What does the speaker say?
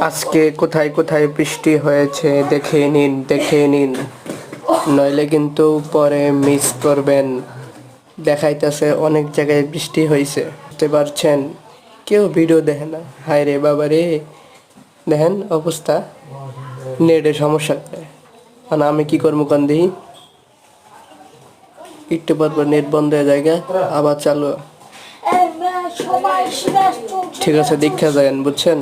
আজকে কোথায় কোথায় বৃষ্টি হয়েছে দেখে নিন, নইলে কিন্তু পরে মিস করবেন। দেখাইতেছে অনেক জায়গায় বৃষ্টি হয়েছে, বুঝতে পারছেন? কেউ ভিডিও দেখে না, হায় রে বাবা রে। দেখেন অবস্থা, নেটের সমস্যা করে। আর আমি কি করবো কান দিই, একটু পর নেট বন্ধ হয়ে যায়, আবার চালু। ঠিক আছে, দীক্ষা যায়েন, বুঝছেন?